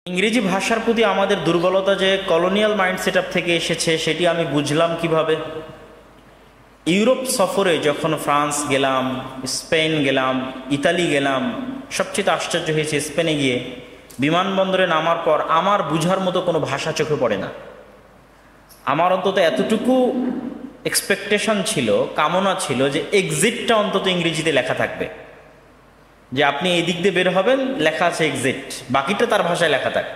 ইংরেজি ভাষার প্রতি আমাদের দুর্বলতা যে কলোনিয়াল মাইন্ড সেটআপ থেকে এসেছে সেটি আমি বুঝলাম কিভাবে। ইউরোপ সফরে যখন ফ্রান্স গেলাম, স্পেন গেলাম, ইতালি গেলাম, সবচেয়ে আশ্চর্য হয়েছে স্পেনে গিয়ে বিমানবন্দরে নামার পর আমার বুঝার মতো কোনো ভাষা চোখে পড়ে না। আমার অন্তত এতটুকু এক্সপেকটেশন ছিল, কামনা ছিল যে এক্সিটটা অন্তত ইংরেজিতে লেখা থাকবে, যে আপনি এই দিক দিয়ে বের হবেন, লেখা আছে এক্সিট, বাকিটা তার ভাষায় লেখা থাকে।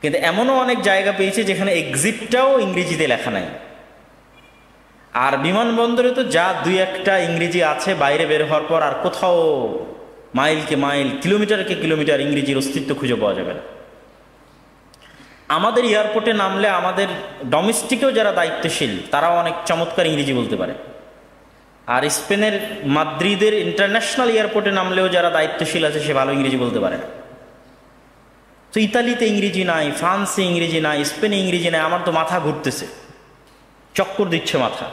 কিন্তু এমনও অনেক জায়গা পেয়েছে যেখানে এক্সিটটাও ইংরেজিতে লেখা নাই। আর বিমানবন্দরে তো যা দুই একটা ইংরেজি আছে, বাইরে বের হওয়ার পর আর কোথাও মাইলকে মাইল, কিলোমিটারকে কিলোমিটার ইংরেজির অস্তিত্ব খুঁজে পাওয়া যাবে না। আমাদের এয়ারপোর্টে নামলে আমাদের ডোমেস্টিকেও যারা দায়িত্বশীল তারাও অনেক চমৎকার ইংরেজি বলতে পারে। আর স্পেনের মাদ্রিদের ইন্টারন্যাশনাল এয়ারপোর্টে নামলেও যারা দায়িত্বশীল আছে সে ভালো ইংরেজি বলতে পারে না। তো ইতালিতে ইংরেজি নাই, ফ্রান্সে ইংরেজি নাই, স্পেনে ইংরেজি নাই। আমার তো মাথা ঘুরতেছে, চক্কর দিচ্ছে মাথা,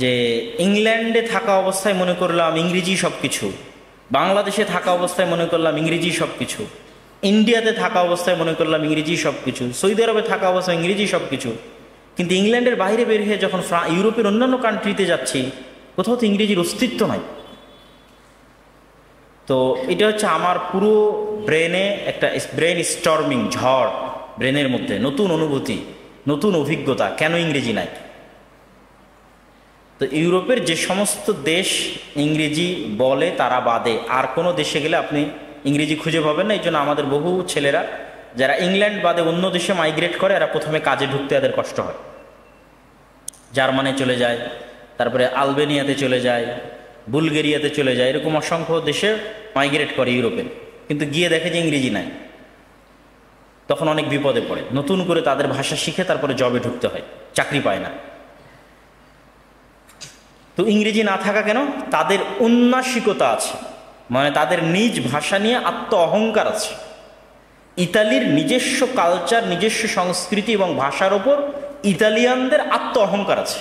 যে ইংল্যান্ডে থাকা অবস্থায় মনে করলাম ইংরেজি সব কিছু, বাংলাদেশে থাকা অবস্থায় মনে করলাম ইংরেজি সব কিছু, ইন্ডিয়াতে থাকা অবস্থায় মনে করলাম ইংরেজি সব কিছু, সৌদি আরবে থাকা অবস্থায় ইংরেজি সব কিছু। কিন্তু ইংল্যান্ডের বাইরে বের হয়ে যখন ইউরোপের অন্যান্য কান্ট্রিতে যাচ্ছি, কোথাও তো ইংরেজির অস্তিত্ব নাই। তো এটা হচ্ছে আমার পুরো ব্রেনে একটা ব্রেন স্টর্মিং ঝড়, ব্রেনের মধ্যে নতুন অনুভূতি, নতুন অভিজ্ঞতা, কেন ইংরেজি নাই। তো ইউরোপের যে সমস্ত দেশ ইংরেজি বলে তারা বাদে আর কোনো দেশে গেলে আপনি ইংরেজি খুঁজে পাবেন না। এই জন্য আমাদের বহু ছেলেরা যারা ইংল্যান্ড বাদে অন্য দেশে মাইগ্রেট করে, এরা প্রথমে কাজে ঢুকতে এদের কষ্ট হয়। জার্মানি চলে যায়, তারপরে আলবেনিয়াতে চলে যায়, বুলগেরিয়াতে চলে যায়, এরকম অসংখ্য দেশে মাইগ্রেট করে ইউরোপে, কিন্তু গিয়ে দেখে যে ইংরেজি নাই। তখন অনেক বিপদে পড়ে, নতুন করে তাদের ভাষা শিখে তারপরে জবে ঢুকতে হয়, চাকরি পায় না। তো ইংরেজি না থাকা কেন? তাদের উন্নাসিকতা আছে, মানে তাদের নিজ ভাষা নিয়ে আত্ম অহংকার আছে। ইতালির নিজস্ব কালচার, নিজস্ব সংস্কৃতি এবং ভাষার ওপর ইতালিয়ানদের আত্ম অহংকার আছে।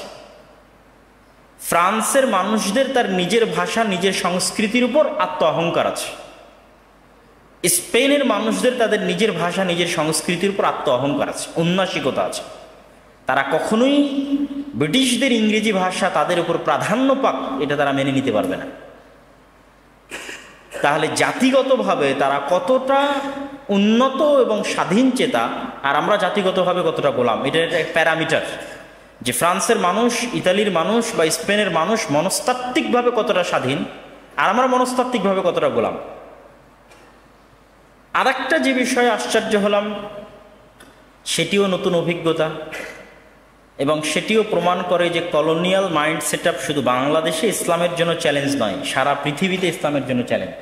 ফ্রান্সের মানুষদের তার নিজের ভাষা, নিজের সংস্কৃতির উপর আত্ম অহংকার আছে। স্পেনের মানুষদের তাদের নিজের ভাষা, নিজের সংস্কৃতির উপর আত্ম অহংকার আছে, উন্নাসিকতা আছে। তারা কখনোই ব্রিটিশদের ইংরেজি ভাষা তাদের উপর প্রাধান্য পাক, এটা তারা মেনে নিতে পারবে না। তাহলে জাতিগতভাবে তারা কতটা উন্নত এবং স্বাধীন চেতা, আর আমরা জাতিগতভাবে কতটা গোলাম, এটা একটা প্যারামিটার। যে ফ্রান্সের মানুষ, ইতালির মানুষ বা স্পেনের মানুষ মনস্তাত্ত্বিকভাবে কতটা স্বাধীন, আর আমরা মনস্তাত্ত্বিকভাবে কতটা গোলাম। আর একটা যে বিষয়ে আশ্চর্য হলাম, সেটিও নতুন অভিজ্ঞতা, এবং সেটিও প্রমাণ করে যে কলোনিয়াল মাইন্ড সেটআপ শুধু বাংলাদেশে ইসলামের জন্য চ্যালেঞ্জ নয়, সারা পৃথিবীতে ইসলামের জন্য চ্যালেঞ্জ।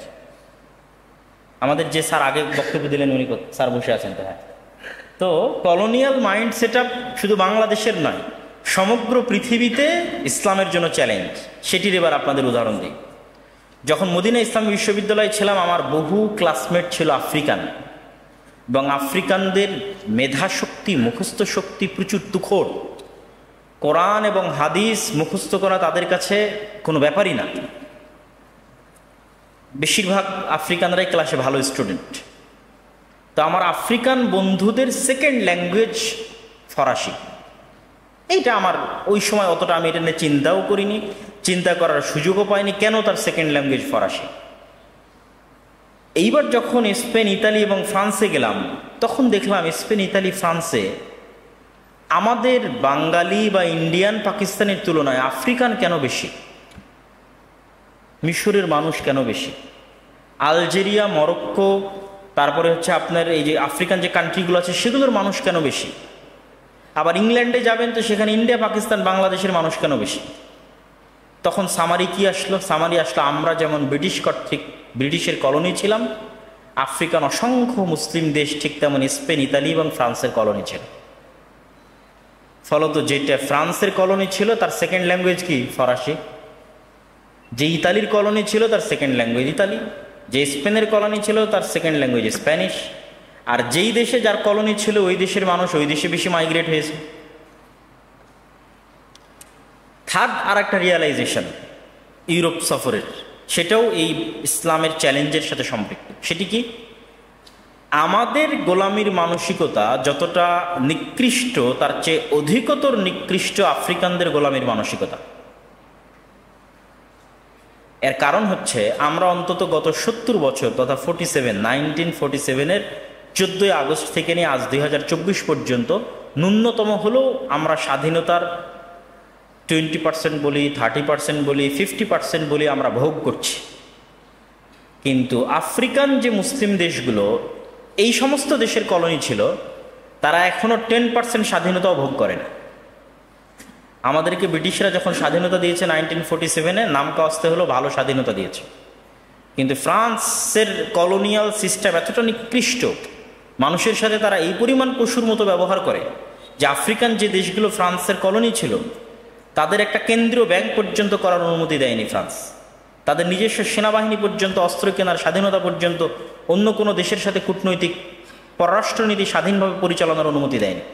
আমাদের যে স্যার আগে বক্তব্য দিলেন, উনি স্যার বসে আছেন তো, হ্যাঁ। তো কলোনিয়াল মাইন্ড সেটআপ শুধু বাংলাদেশের নয়, সমগ্র পৃথিবীতে ইসলামের জন্য চ্যালেঞ্জ। সেটির এবার আপনাদের উদাহরণ দিই। যখন মদিনা ইসলামী বিশ্ববিদ্যালয়ে ছিলাম, আমার বহু ক্লাসমেট ছিল আফ্রিকান, এবং আফ্রিকানদের মেধাশক্তি, মুখস্থ শক্তি প্রচুর তুখোড়। কোরআন এবং হাদিস মুখস্থ করা তাদের কাছে কোনো ব্যাপারই না। বেশিরভাগ আফ্রিকানরাই ক্লাসে ভালো স্টুডেন্ট। তো আমার আফ্রিকান বন্ধুদের সেকেন্ড ল্যাঙ্গুয়েজ ফরাসি। এইটা আমার ওই সময় অতটা আমি এটা নিয়ে চিন্তাও করিনি, চিন্তা করার সুযোগও পাইনি কেন তার সেকেন্ড ল্যাঙ্গুয়েজ ফরাসি। এইবার যখন স্পেন, ইতালি এবং ফ্রান্সে গেলাম, তখন দেখলাম স্পেন, ইতালি, ফ্রান্সে আমাদের বাঙালি বা ইন্ডিয়ান, পাকিস্তানের তুলনায় আফ্রিকান কেন বেশি, মিশরের মানুষ কেন বেশি, আলজেরিয়া, মরক্কো, তারপরে হচ্ছে আপনার এই যে আফ্রিকান যে কান্ট্রিগুলো আছে সেগুলোর মানুষ কেন বেশি। আবার ইংল্যান্ডে যাবেন তো সেখানে ইন্ডিয়া, পাকিস্তান, বাংলাদেশের মানুষ কেন বেশি। তখন সামারি কি আসলো? সামারি আসলো আমরা যেমন ব্রিটিশ কর্তৃক ব্রিটিশের কলোনি ছিলাম, আফ্রিকান অসংখ্য মুসলিম দেশ ঠিক তেমন স্পেন, ইতালি এবং ফ্রান্সের কলোনি ছিল। ফলত যেটা ফ্রান্সের কলোনি ছিল তার সেকেন্ড ল্যাঙ্গুয়েজ কি? ফরাসি। যে ইতালির কলোনি ছিল তার সেকেন্ড ল্যাঙ্গুয়েজ ইতালি, যে স্পেনের কলোনি ছিল তার সেকেন্ড ল্যাঙ্গুয়েজ স্প্যানিশ। আর যেই দেশে যার কলোনি ছিল ওই দেশের মানুষ ওই দেশে বেশি মাইগ্রেট হয়েছে। থার্ড আর একটা রিয়ালাইজেশন ইউরোপ সফরের, সেটাও এই ইসলামের চ্যালেঞ্জের সাথে সম্পৃক্ত। সেটি কি? আমাদের গোলামির মানসিকতা যতটা নিকৃষ্ট তার চেয়ে অধিকতর নিকৃষ্ট আফ্রিকানদের গোলামির মানসিকতা। এর কারণ হচ্ছে আমরা অন্তত গত 70 বছর তথা 1947-এর 14ই আগস্ট থেকে নিয়ে আজ 2024 পর্যন্ত ন্যূনতম হলেও আমরা স্বাধীনতার 20% বলি, 30% বলি, 50% বলি আমরা ভোগ করছি। কিন্তু আফ্রিকান যে মুসলিম দেশগুলো এই সমস্ত দেশের কলোনি ছিল, তারা এখনও 10% স্বাধীনতাও ভোগ করে না। আমাদেরকে ব্রিটিশরা যখন স্বাধীনতা দিয়েছে 1947-এ, নাম কাস্তে হলো ভালো স্বাধীনতা দিয়েছে, কিন্তু ফ্রান্সের কলোনিয়াল সিস্টেম এতটা নিকৃষ্ট, মানুষের সাথে তারা এই পরিমাণ পশুর মতো ব্যবহার করে যে আফ্রিকান যে দেশগুলো ফ্রান্সের কলোনি ছিল তাদের একটা কেন্দ্রীয় ব্যাংক পর্যন্ত করার অনুমতি দেয়নি ফ্রান্স। তাদের নিজস্ব সেনাবাহিনী পর্যন্ত, অস্ত্র কেনার স্বাধীনতা পর্যন্ত, অন্য কোনো দেশের সাথে কূটনৈতিক পররাষ্ট্রনীতি স্বাধীনভাবে পরিচালনার অনুমতি দেয়নি।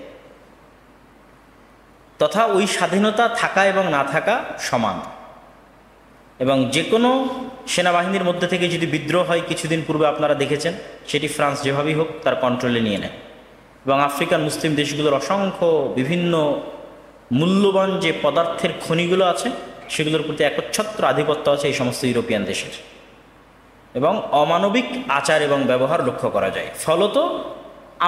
তথা ওই স্বাধীনতা থাকা এবং না থাকা সমান। এবং যে কোনো সেনাবাহিনীর মধ্যে থেকে যদি বিদ্রোহ হয়, কিছুদিন পূর্বে আপনারা দেখেছেন, সেটি ফ্রান্স যেভাবেই হোক তার কন্ট্রোলে নিয়ে নেয়। এবং আফ্রিকান মুসলিম দেশগুলোর অসংখ্য বিভিন্ন মূল্যবান যে পদার্থের খনিগুলো আছে সেগুলোর প্রতি একচ্ছত্র আধিপত্য আছে এই সমস্ত ইউরোপিয়ান দেশের, এবং অমানবিক আচার এবং ব্যবহার লক্ষ্য করা যায়। ফলত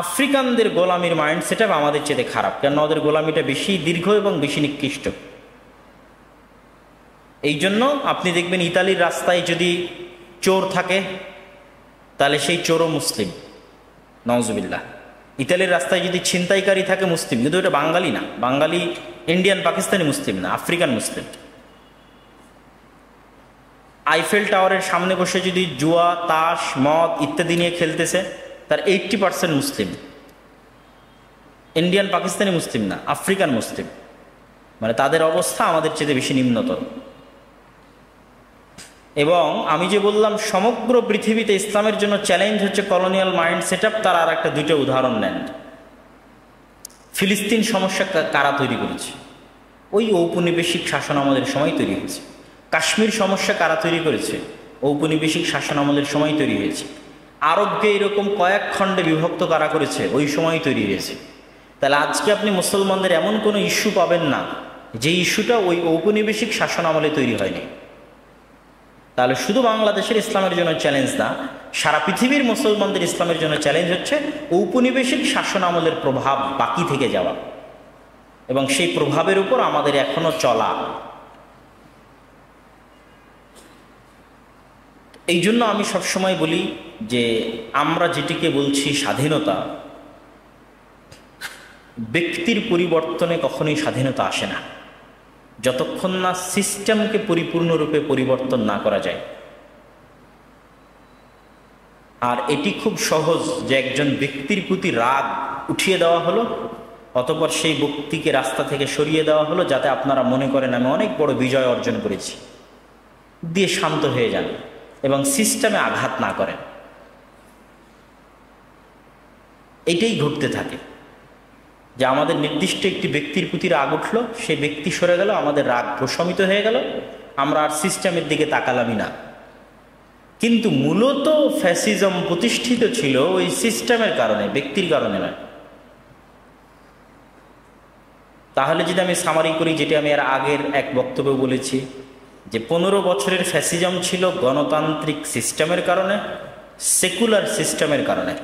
আফ্রিকানদের গোলামির মাইন্ড সেট আপ আমাদের চেয়ে খারাপ, কেন ওদের গোলামিটা বেশি দীর্ঘ এবং বেশি নিকৃষ্ট। এই জন্য আপনি দেখবেন ইতালির রাস্তায় যদি চোর থাকে তাহলে সেই চোরও মুসলিম, নওজুবিল্লাহ। ইতালির রাস্তায় যদি ছিনতাইকারী থাকে মুসলিম, কিন্তু এটা বাঙালি না, বাঙালি ইন্ডিয়ান পাকিস্তানি মুসলিম না, আফ্রিকান মুসলিম। আইফেল টাওয়ারের সামনে বসে যদি জুয়া, তাস, মদ ইত্যাদি নিয়ে খেলতেছে, তার 80% মুসলিম, ইন্ডিয়ান পাকিস্তানি মুসলিম না, আফ্রিকান মুসলিম। মানে তাদের অবস্থা আমাদের চেয়ে বেশি নিম্নতর। এবং আমি যে বললাম সমগ্র পৃথিবীতে ইসলামের জন্য চ্যালেঞ্জ হচ্ছে কলোনিয়াল মাইন্ড সেট আপ, তার আর একটা দুটো উদাহরণ নেন। ফিলিস্তিন সমস্যা কারা তৈরি করেছে? ওই ঔপনিবেশিক শাসন আমলের সময় তৈরি হয়েছে। কাশ্মীর সমস্যা কারা তৈরি করেছে? ঔপনিবেশিক শাসন আমলের সময় তৈরি হয়েছে। আরবকে এরকম কয়েক খণ্ডে বিভক্ত কারা করেছে? ওই সময় তৈরি হয়েছে। তাহলে আজকে আপনি মুসলমানদের এমন কোনো ইস্যু পাবেন না যে ইস্যুটা ওই ঔপনিবেশিক শাসন আমলে তৈরি হয়নি। তাহলে শুধু বাংলাদেশের ইসলামের জন্য চ্যালেঞ্জ না, সারা পৃথিবীর মুসলমানদের ইসলামের জন্য চ্যালেঞ্জ হচ্ছে ঔপনিবেশিক শাসন আমলের প্রভাব বাকি থেকে যাওয়া এবং সেই প্রভাবের উপর আমাদের এখনো চলা। এই জন্য আমি সবসময় বলি যে আমরা যেটিকে বলছি স্বাধীনতা, ব্যক্তির পরিবর্তনে কখনোই স্বাধীনতা আসে না যতক্ষণ না সিস্টেমকে পরিপূর্ণরূপে পরিবর্তন না করা যায়। আর এটি খুব সহজ যে একজন ব্যক্তির প্রতি রাগ উঠিয়ে দেওয়া হলো, অতঃপর সেই ব্যক্তিকে রাস্তা থেকে সরিয়ে দেওয়া হলো যাতে আপনারা মনে করেন আমি অনেক বড় বিজয় অর্জন করেছি, দিয়ে শান্ত হয়ে যান এবং সিস্টেমে আঘাত না করেন। এটাই ঘটতে থাকে যে আমাদের নির্দিষ্ট একটি ব্যক্তির প্রতি রাগ উঠলো, সেই ব্যক্তি সরে গেল, আমাদের রাগ প্রশমিত হয়ে গেল, আমরা আর সিস্টেমের দিকে তাকালামই না। কিন্তু মূলত ফ্যাসিজম প্রতিষ্ঠিত ছিল ওই সিস্টেমের কারণে, ব্যক্তির কারণে নয়। তাহলে যদি আমি সামারি করি, যেটি আমি এর আগের এক বক্তব্যে বলেছি, যে 15 বছরের ফ্যাসিজম ছিল গণতান্ত্রিক সিস্টেমের কারণে, সেকুলার সিস্টেমের কারণে।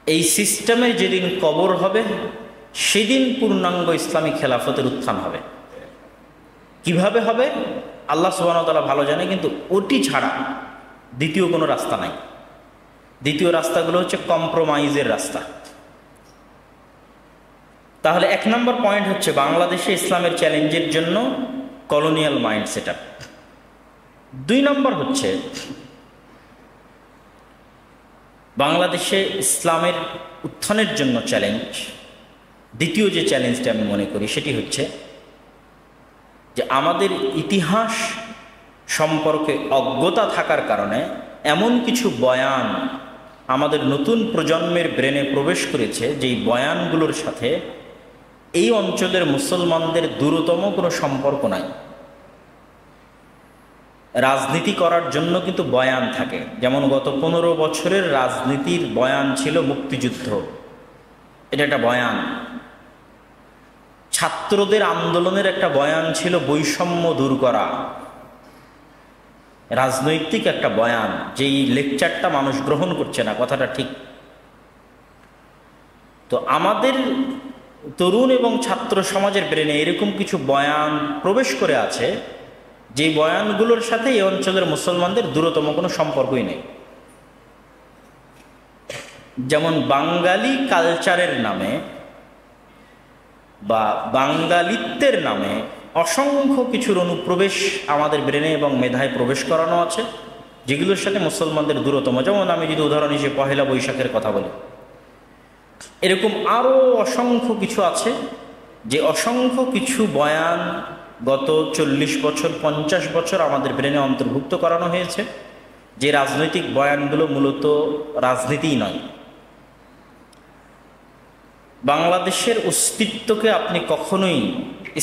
এই সিস্টেমের যেদিন কবর হবে সেদিন পূর্ণাঙ্গ ইসলামী খেলাফতের উত্থান হবে। কিভাবে হবে আল্লাহ সুবহানাহু ওয়া তাআলা ভালো জানে, কিন্তু ওটি ছাড়া দ্বিতীয় কোনো রাস্তা নাই। দ্বিতীয় রাস্তাগুলো হচ্ছে কম্প্রোমাইজের রাস্তা। তাহলে 1 নম্বর পয়েন্ট হচ্ছে বাংলাদেশে ইসলামের চ্যালেঞ্জের জন্য কলোনিয়াল মাইন্ড সেট আপ। 2 নম্বর হচ্ছে বাংলাদেশে ইসলামের উত্থানের জন্য চ্যালেঞ্জ। দ্বিতীয় যে চ্যালেঞ্জটা আমি মনে করি সেটি হচ্ছে যে আমাদের ইতিহাস সম্পর্কে অজ্ঞতা থাকার কারণে এমন কিছু বয়ান আমাদের নতুন প্রজন্মের ব্রেনে প্রবেশ করেছে যেই বয়ানগুলোর সাথে এই অঞ্চলের মুসলমানদের দূরতম কোনো সম্পর্ক নাই। রাজনীতি করার জন্য কিন্তু বয়ান থাকে। যেমন গত 15 বছরের রাজনীতির বয়ান ছিল মুক্তিযুদ্ধ, এটা একটা বয়ান। ছাত্রদের আন্দোলনের একটা বয়ান ছিল বৈষম্য দূর করা, রাজনৈতিক একটা বয়ান, যেই লেকচারটা মানুষ গ্রহণ করছে না, কথাটা ঠিক। তো আমাদের তরুণ এবং ছাত্র সমাজের ব্রেনে এরকম কিছু বয়ান প্রবেশ করে আছে, যে বয়ানগুলোর সাথে এই অঞ্চলের মুসলমানদের দূরতম কোনো সম্পর্কই নেই। যেমন বাঙালি কালচারের নামে বা বাঙালিত্বের নামে অসংখ্য কিছুর অনুপ্রবেশ আমাদের ব্রেনে এবং মেধায় প্রবেশ করানো আছে, যেগুলোর সাথে মুসলমানদের দূরতম। যেমন আমি যদি উদাহরণ হিসেবে পহেলা বৈশাখের কথা বলি, এরকম আরও অসংখ্য কিছু আছে, যে অসংখ্য কিছু বয়ান গত 40 বছর 50 বছর আমাদের ব্রেনে অন্তর্ভুক্ত করানো হয়েছে, যে রাজনৈতিক বয়ানগুলো মূলত রাজনীতিই নয়। বাংলাদেশের অস্তিত্বকে আপনি কখনোই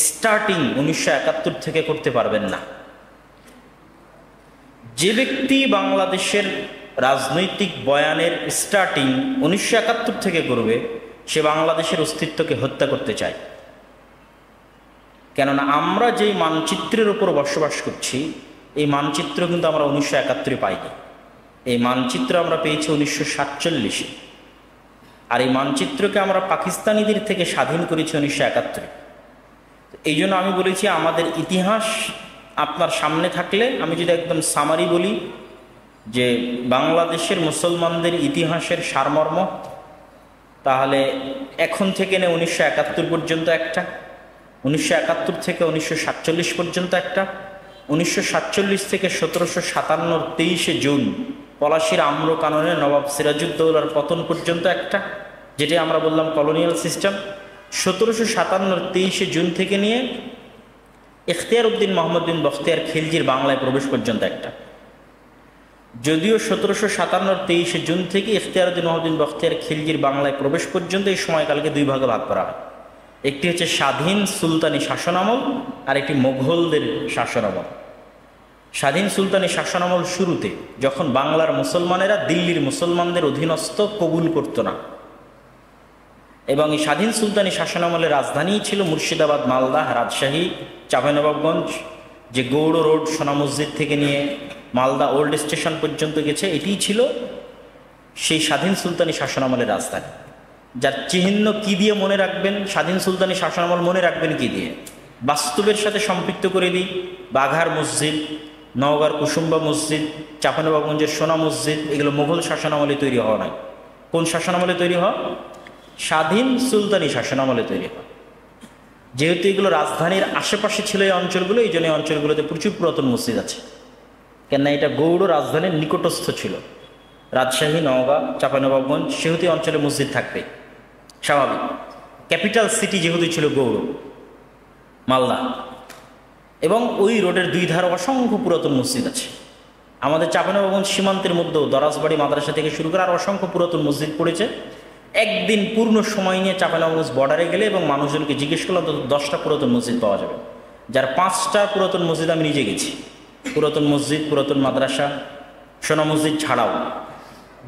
স্টার্টিং 1971 থেকে করতে পারবেন না। যে ব্যক্তি বাংলাদেশের রাজনৈতিক বয়ানের স্টার্টিং 1971 থেকে করবে, সে বাংলাদেশের অস্তিত্বকে হত্যা করতে চায়। কেননা আমরা যেই মানচিত্রের উপর বসবাস করছি, এই মানচিত্র কিন্তু আমরা 1971 পাইনি। এই মানচিত্র আমরা পেয়েছি 1947-এ, আর এই মানচিত্রকে আমরা পাকিস্তানিদের থেকে স্বাধীন করেছি 1971। এই জন্য আমি বলেছি, আমাদের ইতিহাস আপনার সামনে থাকলে, আমি যদি একদম সামারি বলি যে বাংলাদেশের মুসলমানদের ইতিহাসের সারমর্ম, তাহলে এখন থেকে 1971 পর্যন্ত একটা, 1971 থেকে 1947 পর্যন্ত একটা, 1947 থেকে 1757 23শে জুন পলাশির আম্র কাননে নবাব সিরাজউদ্দৌলার পতন পর্যন্ত একটা, যেটি আমরা বললাম কলোনিয়াল সিস্টেম। 1757 23শে জুন থেকে নিয়ে ইখতিয়ার উদ্দিন মোহাম্মদ বিন বখতিয়ার খিলজির বাংলায় প্রবেশ পর্যন্ত একটা। যদিও 1757 23শে জুন থেকে ইখতিয়ার উদ্দিন মোহাম্মদ বিন বখতিয়ার খিলজির বাংলায় প্রবেশ পর্যন্ত এই সময়কালকে দুই ভাগে ভাগ করা হয়। একটি হচ্ছে স্বাধীন সুলতানি শাসনামল, আর একটি মোঘলদের শাসনামল। স্বাধীন সুলতানি শাসনামল শুরুতে, যখন বাংলার মুসলমানেরা দিল্লির মুসলমানদের অধীনস্থ কবুল করত না, এবং এই স্বাধীন সুলতানি শাসনামলের রাজধানী ছিল মুর্শিদাবাদ, মালদা, রাজশাহী, চাঁপাইনবাবগঞ্জ, যে গৌড় রোড সোনা মসজিদ থেকে নিয়ে মালদা ওল্ড স্টেশন পর্যন্ত গেছে, এটিই ছিল সেই স্বাধীন সুলতানি শাসনামলের রাজধানী। যার চিহ্ন কি দিয়ে মনে রাখবেন? স্বাধীন সুলতানি শাসনামল মনে রাখবেন কি দিয়ে? বাস্তবের সাথে সম্পৃক্ত করে দিই। বাঘার মসজিদ, নওগাঁর কুসুম্বা মসজিদ, চাঁপাইনবাবগঞ্জের সোনা মসজিদ, এগুলো মুঘল শাসনামলে তৈরি হওয়া নয়। কোন শাসনামলে তৈরি হওয়া? স্বাধীন সুলতানি শাসনামলে তৈরি হওয়া। যেহেতু এগুলো রাজধানীর আশেপাশে ছিল এই অঞ্চলগুলো, এই জন্য এই অঞ্চলগুলোতে প্রচুর পুরাতন মসজিদ আছে। কেননা এটা গৌড় রাজধানীর নিকটস্থ ছিল। রাজশাহী, নওগাঁ, চাঁপাইনবাবগঞ্জ, সেহেতু অঞ্চলে মসজিদ থাকবে স্বাভাবিক। ক্যাপিটাল সিটি যেহেতু ছিল গৌড়, মালদা, এবং ওই রোডের দুই ধারে অসংখ্য পুরাতন মসজিদ আছে। আমাদের চাঁপাইনবাবগঞ্জ সীমান্তের মধ্যেও দরাজবাড়ি মাদ্রাসা থেকে শুরু করে আর অসংখ্য পুরাতন মসজিদ পড়েছে। একদিন পূর্ণ সময় নিয়ে চাঁপাইনবাবগঞ্জ বর্ডারে গেলে এবং মানুষজনকে জিজ্ঞেস করলে অন্তত 10টা পুরাতন মসজিদ পাওয়া যাবে, যার 5টা পুরাতন মসজিদ আমি নিজে গেছি। পুরাতন মসজিদ, পুরাতন মাদ্রাসা, সোনা মসজিদ ছাড়াও,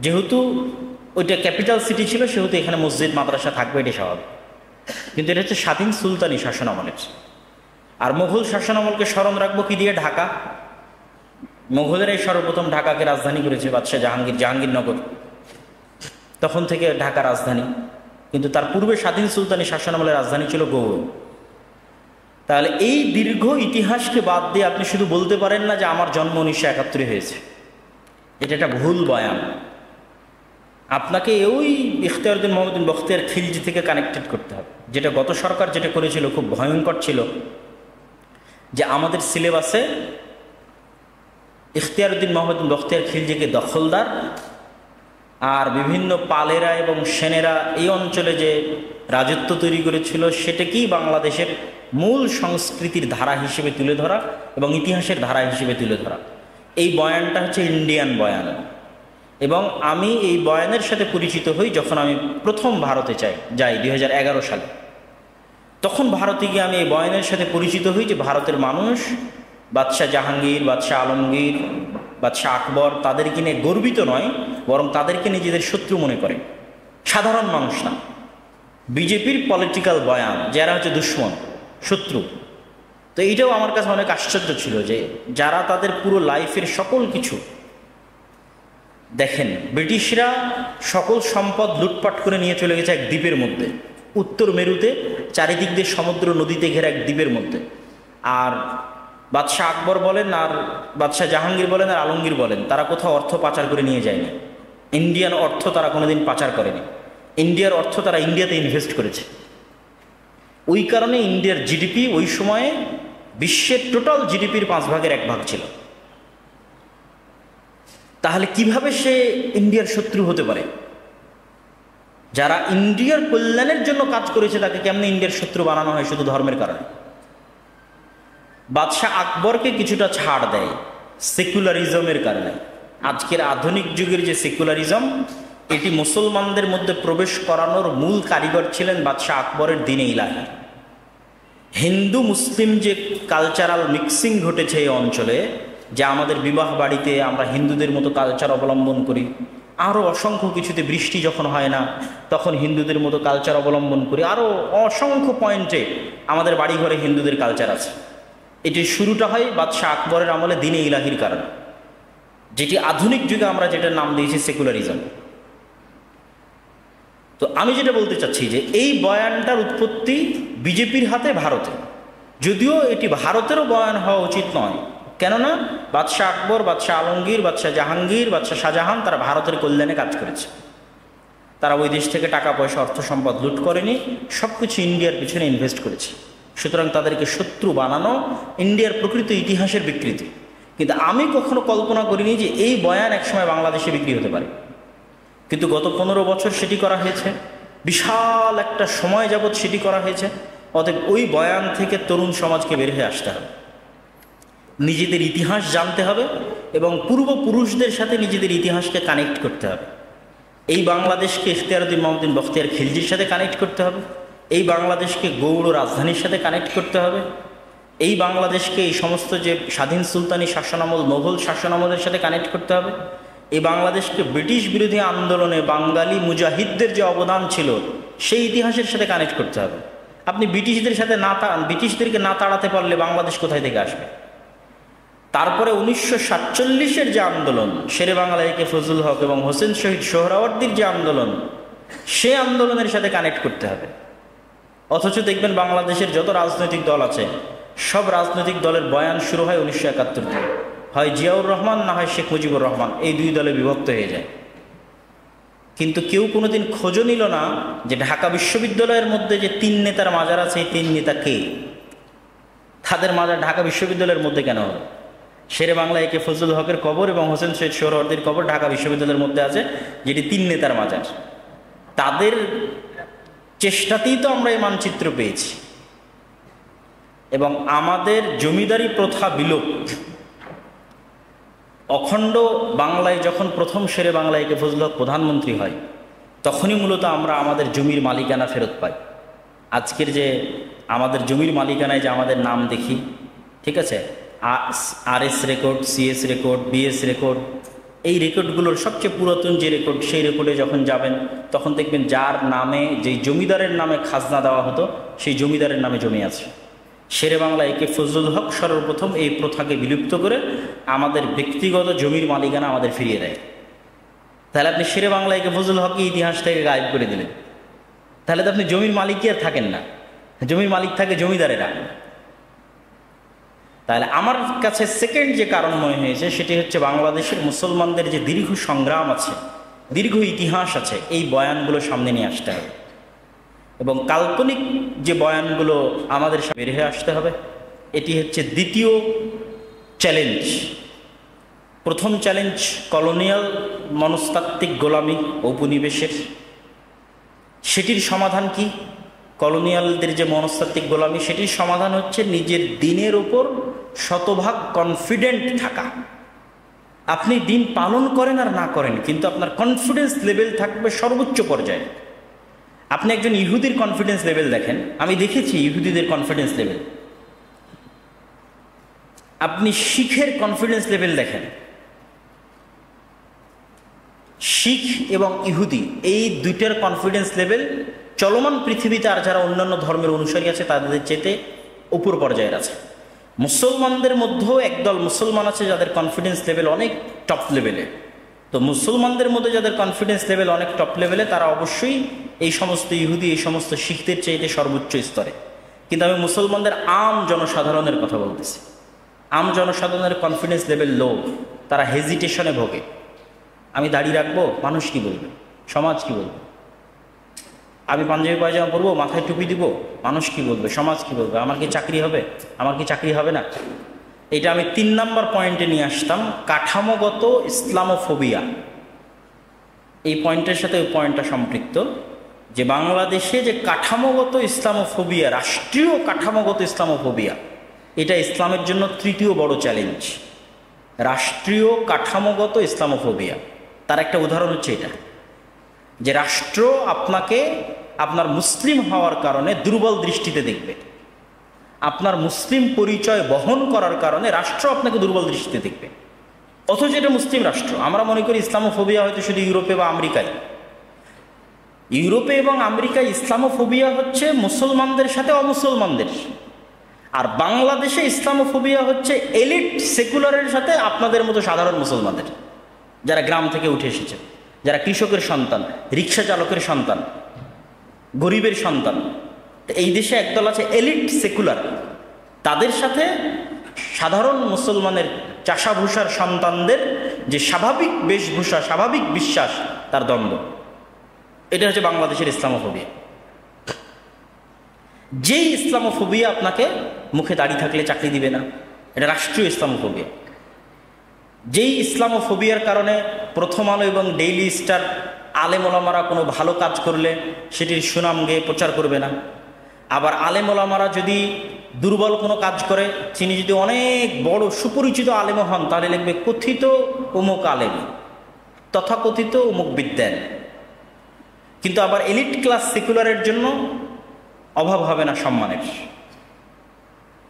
যেহেতু ওইটা ক্যাপিটাল সিটি ছিল, সেহেতু এখানে মসজিদ মাদ্রাসা থাকবে, এটি স্বাভাবিক। কিন্তু এটা হচ্ছে স্বাধীন সুলতানি শাসনামলের। আর মুঘল শাসনামলকে স্মরণ রাখবো কি দিয়ে? ঢাকা। মুঘলেরাই সর্বপ্রথম ঢাকাকে রাজধানী করেছে, বাদশাহ জাহাঙ্গীরনগর, তখন থেকে ঢাকা রাজধানী। কিন্তু তার পূর্বে স্বাধীন সুলতানি শাসনামলের রাজধানী ছিল গৌড়। তাহলে এই দীর্ঘ ইতিহাসকে বাদ দিয়ে আপনি শুধু বলতে পারেন না যে আমার জন্ম 1971 হয়েছে, এটা একটা ভুল বয়ান। আপনাকে ওই ইখতিয়ার উদ্দিন মোহাম্মদ বিন বখতিয়ার খিলজি থেকে কানেক্টেড করতে হবে। যেটা গত সরকার যেটা করেছিল খুব ভয়ঙ্কর ছিল, যে আমাদের সিলেবাসে ইখতিয়ার উদ্দিন মোহাম্মদ বিন বখতিয়ার খিলজিকে দখলদার আর বিভিন্ন পালেরা এবং সেনেরা এই অঞ্চলে যে রাজত্ব তৈরি করেছিল, সেটাকেই বাংলাদেশের মূল সংস্কৃতির ধারা হিসেবে তুলে ধরা এবং ইতিহাসের ধারা হিসেবে তুলে ধরা। এই বয়ানটা হচ্ছে ইন্ডিয়ান বয়ান। এবং আমি এই বয়ানের সাথে পরিচিত হই যখন আমি প্রথম ভারতে যাই 2011 সালে। তখন ভারতে গিয়ে আমি এই বয়ানের সাথে পরিচিত হই যে ভারতের মানুষ বাদশাহ জাহাঙ্গীর, বাদশাহ আলমগীর, বাদশাহ আকবর তাদেরকে নিয়ে গর্বিত নয়, বরং তাদেরকে নিজেদের শত্রু মনে করে। সাধারণ মানুষ না, বিজেপির পলিটিক্যাল বয়ান, যারা হচ্ছে দুশ্মন, শত্রু। তো এইটাও আমার কাছে অনেক আশ্চর্য ছিল যে যারা তাদের পুরো লাইফের সকল কিছু, দেখেন ব্রিটিশরা সকল সম্পদ লুটপাট করে নিয়ে চলে গেছে এক দ্বীপের মধ্যে, উত্তর মেরুতে, চারিদিক দিয়ে সমুদ্র নদীতে ঘেরা এক দ্বীপের মধ্যে। আর বাদশাহ আকবর বলেন আর বাদশাহ জাহাঙ্গীর বলেন আর আলমগীর বলেন, তারা কোথাও অর্থ পাচার করে নিয়ে যায়নি। ইন্ডিয়ান অর্থ তারা কোনোদিন পাচার করেনি। ইন্ডিয়ার অর্থ তারা ইন্ডিয়াতে ইনভেস্ট করেছে। ওই কারণে ইন্ডিয়ার জিডিপি ওই সময়ে বিশ্বের টোটাল জিডিপির 1/5 ছিল। তাহলে কিভাবে সে ইন্ডিয়ার শত্রু হতে পারে? যারা ইন্ডিয়ার কল্যাণের জন্য কাজ করেছে তাকে কেমনে ইন্ডিয়ার শত্রু বানানো হয় শুধু ধর্মের কারণে? বাদশাহ আকবরকে কিছুটা ছাড় দেয় সেকুলারিজমের কারণে। আজকের আধুনিক যুগের যে সেকুলারিজম, এটি মুসলমানদের মধ্যে প্রবেশ করানোর মূল কারিগর ছিলেন বাদশাহ আকবরের দ্বীনে ইলাহি। হিন্দু মুসলিম যে কালচারাল মিক্সিং ঘটেছে এই অঞ্চলে, যা আমাদের বিবাহ বাড়িতে আমরা হিন্দুদের মতো কালচার অবলম্বন করি, আরও অসংখ্য কিছুতে বৃষ্টি যখন হয় না তখন হিন্দুদের মতো কালচার অবলম্বন করি, আরও অসংখ্য পয়েন্টে আমাদের বাড়িঘরে হিন্দুদের কালচার আছে। এটির শুরুটা হয় বাদশাহ আকবরের আমলে দ্বীনে ইলাহির কারণে, যেটি আধুনিক যুগে আমরা যেটার নাম দিয়েছি সেকুলারিজম। তো আমি যেটা বলতে চাচ্ছি যে এই বয়ানটার উৎপত্তি বিজেপির হাতে, ভারতে। যদিও এটি ভারতেরও বয়ান হওয়া উচিত নয়, কেননা বাদশাহ আকবর, বাদশাহ আলমগীর, বাদশাহ জাহাঙ্গীর, বাদশাহ শাহজাহান তারা ভারতের কল্যাণে কাজ করেছে। তারা ওই দেশ থেকে টাকা পয়সা অর্থ সম্পদ লুট করেনি, সব কিছু ইন্ডিয়ার পিছনে ইনভেস্ট করেছে। সুতরাং তাদেরকে শত্রু বানানো ইন্ডিয়ার প্রকৃত ইতিহাসের বিকৃতি। কিন্তু আমি কখনো কল্পনা করিনি যে এই বয়ান একসময় বাংলাদেশে বিক্রি হতে পারে। কিন্তু গত 15 বছর সেটি করা হয়েছে, বিশাল একটা সময় যাবৎ সেটি করা হয়েছে। অতএব ওই বয়ান থেকে তরুণ সমাজকে বের হয়ে আসতে হবে, নিজেদের ইতিহাস জানতে হবে এবং পূর্বপুরুষদের সাথে নিজেদের ইতিহাসকে কানেক্ট করতে হবে। এই বাংলাদেশকে ইখতিয়ারউদ্দিন মাহমুদ্দিন বখতিয়ার খিলজির সাথে কানেক্ট করতে হবে, এই বাংলাদেশকে গৌড় রাজধানীর সাথে কানেক্ট করতে হবে, এই বাংলাদেশকে এই সমস্ত যে স্বাধীন সুলতানি শাসনামল, মোগল শাসনামলের সাথে কানেক্ট করতে হবে, এই বাংলাদেশকে ব্রিটিশ বিরোধী আন্দোলনে বাঙালি মুজাহিদদের যে অবদান ছিল সেই ইতিহাসের সাথে কানেক্ট করতে হবে। আপনি ব্রিটিশদের সাথে ব্রিটিশদেরকে না তাড়াতে পারলে বাংলাদেশ কোথায় থেকে আসবে? তারপরে 1947-এর যে আন্দোলন, শেরে বাংলা একে ফজলুল হক এবং হোসেন শহীদ সোহরাওয়ার্দীর যে আন্দোলন, সে আন্দোলনের সাথে কানেক্ট করতে হবে। অথচ দেখবেন বাংলাদেশের যত রাজনৈতিক দল আছে, সব রাজনৈতিক দলের বয়ান শুরু হয় 1971 থেকে, হয় জিয়াউর রহমান না হয় শেখ মুজিবুর রহমান, এই দুই দলে বিভক্ত হয়ে যায়। কিন্তু কেউ কোনোদিন খোঁজও নিল না যে ঢাকা বিশ্ববিদ্যালয়ের মধ্যে যে 3 নেতার মাজার আছে, এই 3 নেতা কে, তাদের মাজার ঢাকা বিশ্ববিদ্যালয়ের মধ্যে কেন হবে? শেরে বাংলা একে ফজলুল হকের কবর এবং হোসেন শহীদ সোহরাওয়ার্দীর কবর ঢাকা বিশ্ববিদ্যালয়ের মধ্যে আছে, যেটি 3 নেতার মাজার। তাদের চেষ্টাতেই তো আমরা এই মানচিত্র পেয়েছি। এবং আমাদের জমিদারি প্রথা বিলোপ, অখণ্ড বাংলায় যখন প্রথম শেরে বাংলা একে ফজলুল হক প্রধানমন্ত্রী হয়, তখনই মূলত আমরা আমাদের জমির মালিকানা ফেরত পাই। আজকের যে আমাদের জমির মালিকানায় যে আমাদের নাম দেখি, ঠিক আছে, RS record, CS record, BS record, এই রেকর্ডগুলোর সবচেয়ে পুরাতন যে রেকর্ড, সেই রেকর্ডে যখন যাবেন তখন দেখবেন যার নামে, যেই জমিদারের নামে খাজনা দেওয়া হতো, সেই জমিদারের নামে জমি আছে। শেরে বাংলা একে ফজলুল হক সর্বপ্রথম এই প্রথাকে বিলুপ্ত করে আমাদের ব্যক্তিগত জমির মালিকানা আমাদের ফিরিয়ে দেয়। তাহলে আপনি শেরে বাংলা একে ফজলুল হককে ইতিহাস থেকে গায়েব করে দিলেন, তাহলে তো আপনি জমির মালিকই আর থাকেন না, জমির মালিক থাকে জমিদারেরা। তাহলে আমার কাছে সেকেন্ড যে কারণ মনে হয়েছে সেটি হচ্ছে বাংলাদেশের মুসলমানদের যে দীর্ঘ সংগ্রাম আছে, দীর্ঘ ইতিহাস আছে, এই বয়ানগুলো সামনে নিয়ে আসতে হবে এবং কাল্পনিক যে বয়ানগুলো আমাদের সামনে বের হয়ে আসতে হবে। এটি হচ্ছে দ্বিতীয় চ্যালেঞ্জ। প্রথম চ্যালেঞ্জ কলোনিয়াল মনস্তাত্ত্বিক গোলামি, ঔপনিবেশের, সেটির সমাধান কি? কলোনিয়ালদের যে মনস্তাত্ত্বিক গোলামি, সেটির সমাধান হচ্ছে নিজের দিনের ওপর শতভাগ কনফিডেন্ট থাকা। আপনি দিন পালন করেন আর না করেন, কিন্তু আপনার কনফিডেন্স লেভেল থাকবে সর্বোচ্চ পর্যায়ে। আপনি একজন ইহুদির কনফিডেন্স লেভেল দেখেন, আমি দেখেছি ইহুদিদের কনফিডেন্স লেভেল। আপনি শিখের কনফিডেন্স লেভেল দেখেন, শিখ এবং ইহুদি এই দুইটার কনফিডেন্স লেভেল চলমান পৃথিবীতে আর যারা অন্যান্য ধর্মের অনুসারী আছে তাদের চেয়ে উপর পর্যায়ের আছে। মুসলমানদের মধ্যেও একদল মুসলমান আছে যাদের কনফিডেন্স লেভেল অনেক টপ লেভেলে। তো মুসলমানদের মধ্যে যাদের কনফিডেন্স লেভেল অনেক টপ লেভেলে তারা অবশ্যই এই সমস্ত ইহুদি এই সমস্ত শিখদের চাইতে সর্বোচ্চ স্তরে। কিন্তু আমি মুসলমানদের আম জনসাধারণের কথা বলতেছি। আম জনসাধারণের কনফিডেন্স লেভেল লো, তারা হেজিটেশনে ভোগে। আমি দাড়ি রাখবো, মানুষ কি বলবে, সমাজ কি বলবে? আমি পাঞ্জাবি পায়জামা পরবো, মাথায় টুপি দিব, মানুষ কি বলবে, সমাজ কি বলবে? আমার কি চাকরি হবে, আমার কি চাকরি হবে না? এটা আমি 3 নম্বর পয়েন্টে নিয়ে আসতাম, কাঠামোগত ইসলামোফোবিয়া। এই পয়েন্টের সাথে ওই পয়েন্টটা সম্পৃক্ত, যে বাংলাদেশে যে কাঠামোগত ইসলামোফোবিয়া, রাষ্ট্রীয় কাঠামোগত ইসলামোফোবিয়া, এটা ইসলামের জন্য তৃতীয় বড় চ্যালেঞ্জ। রাষ্ট্রীয় কাঠামোগত ইসলামোফোবিয়া, তার একটা উদাহরণ হচ্ছে এটা, যে রাষ্ট্র আপনাকে আপনার মুসলিম হওয়ার কারণে দুর্বল দৃষ্টিতে দেখবে। আপনার মুসলিম পরিচয় বহন করার কারণে রাষ্ট্র আপনাকে দুর্বল দৃষ্টিতে দেখবে, অথচ এটা মুসলিম রাষ্ট্র। আমরা মনে করি ইসলামোফোবিয়া হয়তো শুধু ইউরোপে বা আমেরিকায়। ইউরোপে এবং আমেরিকায় ইসলামোফোবিয়া হচ্ছে মুসলমানদের সাথে অমুসলমানদের, আর বাংলাদেশে ইসলামোফোবিয়া হচ্ছে এলিট সেকুলারের সাথে আপনাদের মতো সাধারণ মুসলমানদের, যারা গ্রাম থেকে উঠে এসেছে, যারা কৃষকের সন্তান, রিক্সা চালকের সন্তান, গরিবের সন্তান। এই দেশে একদল আছে এলিট সেকুলার, তাদের সাথে সাধারণ মুসলমানের চাষাভূষার সন্তানদের যে স্বাভাবিক বেশভূষা, স্বাভাবিক বিশ্বাস, তার দ্বন্দ্ব। এটা হচ্ছে বাংলাদেশের ইসলামোফোবিয়া। যেই ইসলামোফোবিয়া আপনাকে মুখে দাড়ি থাকলে চাকরি দিবে না, এটা রাষ্ট্রীয় ইসলামোফোবিয়া। যেই ইসলামোফোবিয়ার কারণে প্রথম আলো এবং ডেইলি স্টার আলেম ওলামারা কোনো ভালো কাজ করলে সেটির সুনাম গেয়ে প্রচার করবে না। আবার আলেম ওলামারা যদি দুর্বল কোনো কাজ করে, তিনি যদি অনেক বড় সুপরিচিত আলেমও হন, তাহলে লিখবে কথিত অমুক আলেম, তথাকথিত অমুক বিদ্যান। কিন্তু আবার এলিট ক্লাস সেকুলারের জন্য অভাব হবে না সম্মানের।